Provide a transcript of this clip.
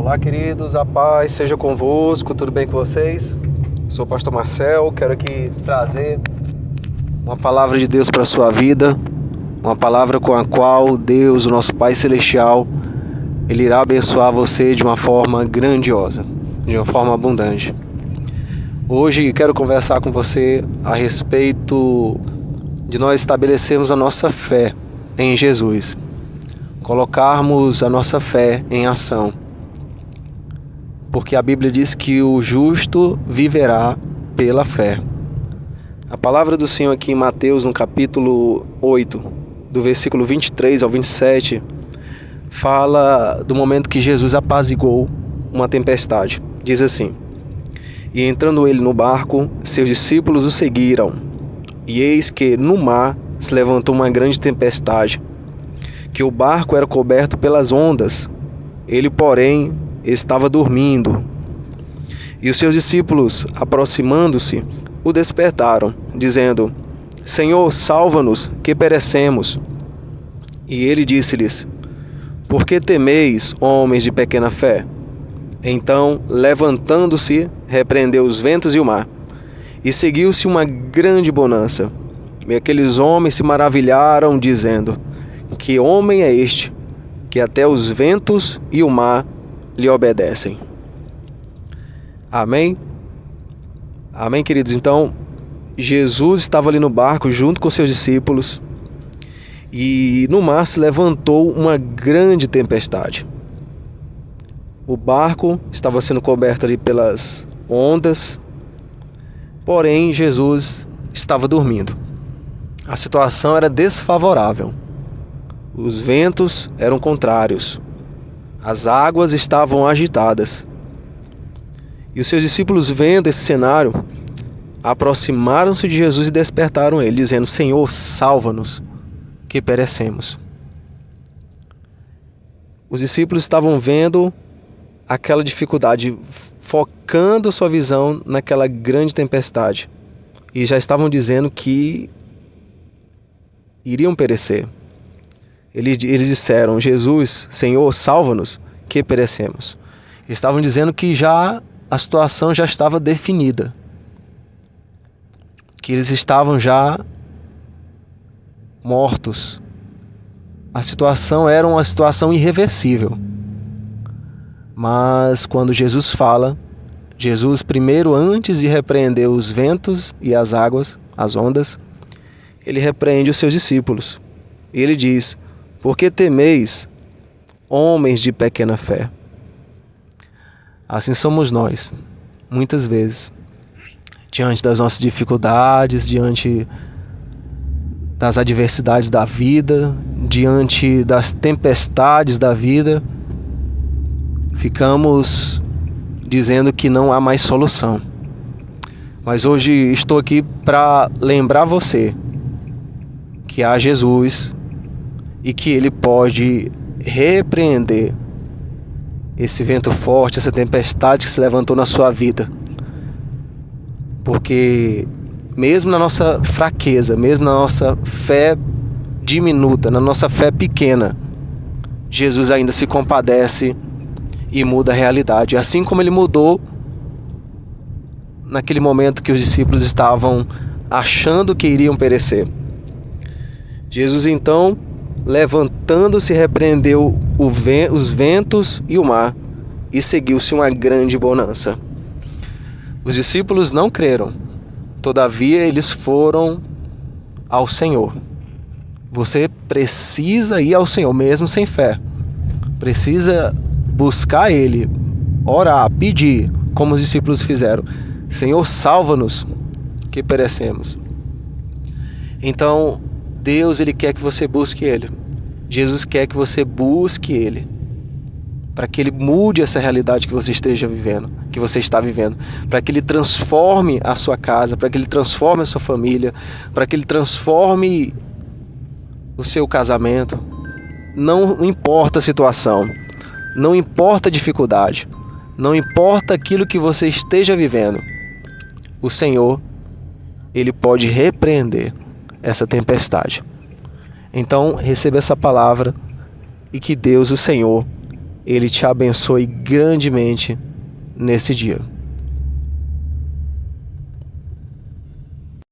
Olá, queridos, a paz seja convosco, tudo bem com vocês? Sou o pastor Marcel, quero aqui trazer uma palavra de Deus para a sua vida, uma palavra com a qual Deus, o nosso Pai Celestial, Ele irá abençoar você de uma forma grandiosa, de uma forma abundante. Hoje quero conversar com você a respeito de nós estabelecermos a nossa fé em Jesus, colocarmos a nossa fé em ação. Porque a Bíblia diz que o justo viverá pela fé. A palavra do Senhor aqui em Mateus, no capítulo 8, do versículo 23 ao 27, fala do momento que Jesus apaziguou uma tempestade. Diz assim: E entrando ele no barco, seus discípulos o seguiram. E eis que no mar se levantou uma grande tempestade, que o barco era coberto pelas ondas. Ele, porém, estava dormindo. E os seus discípulos, aproximando-se, o despertaram, dizendo: Senhor, salva-nos, que perecemos. E ele disse-lhes: Por que temeis, homens de pequena fé? Então, levantando-se, repreendeu os ventos e o mar. E seguiu-se uma grande bonança. E aqueles homens se maravilharam, dizendo: Que homem é este, que até os ventos e o mar lhe obedecem? Amém? Amém, queridos? Então, Jesus estava ali no barco junto com seus discípulos e no mar se levantou uma grande tempestade. O barco estava sendo coberto ali pelas ondas, porém Jesus estava dormindo. A situação era desfavorável. Os ventos eram contrários. As águas estavam agitadas. E os seus discípulos, vendo esse cenário, aproximaram-se de Jesus e despertaram ele, dizendo: Senhor, salva-nos, que perecemos. Os discípulos estavam vendo aquela dificuldade, focando sua visão naquela grande tempestade. E já estavam dizendo que iriam perecer. Eles disseram: Jesus, Senhor, salva-nos, que perecemos. Eles estavam dizendo que a situação já estava definida, que eles estavam já mortos. A situação era uma situação irreversível. Mas quando Jesus fala, Jesus primeiro, antes de repreender os ventos e as águas, as ondas, ele repreende os seus discípulos. E ele diz: Por que temeis, homens de pequena fé? Assim somos nós, muitas vezes, diante das nossas dificuldades, diante das adversidades da vida, diante das tempestades da vida, ficamos dizendo que não há mais solução. Mas hoje estou aqui para lembrar você que há Jesus e que Ele pode repreender esse vento forte, essa tempestade que se levantou na sua vida. Porque mesmo na nossa fraqueza, mesmo na nossa fé diminuta, na nossa fé pequena, Jesus ainda se compadece e muda a realidade. Assim como Ele mudou naquele momento que os discípulos estavam achando que iriam perecer. Jesus então, levantando-se, repreendeu os ventos e o mar, e seguiu-se uma grande bonança. Os discípulos não creram, todavia eles foram ao Senhor. Você precisa ir ao Senhor, mesmo sem fé. Precisa buscar Ele, orar, pedir, como os discípulos fizeram: Senhor, salva-nos, que perecemos. Então, Deus, Ele quer que você busque Ele. Jesus quer que você busque Ele, para que Ele mude essa realidade que você esteja vivendo, que você está vivendo, para que Ele transforme a sua casa, para que Ele transforme a sua família, para que Ele transforme o seu casamento. Não importa a situação, não importa a dificuldade, não importa aquilo que você esteja vivendo, o Senhor, Ele pode repreender essa tempestade. Então, receba essa palavra e que Deus, o Senhor, Ele te abençoe grandemente nesse dia.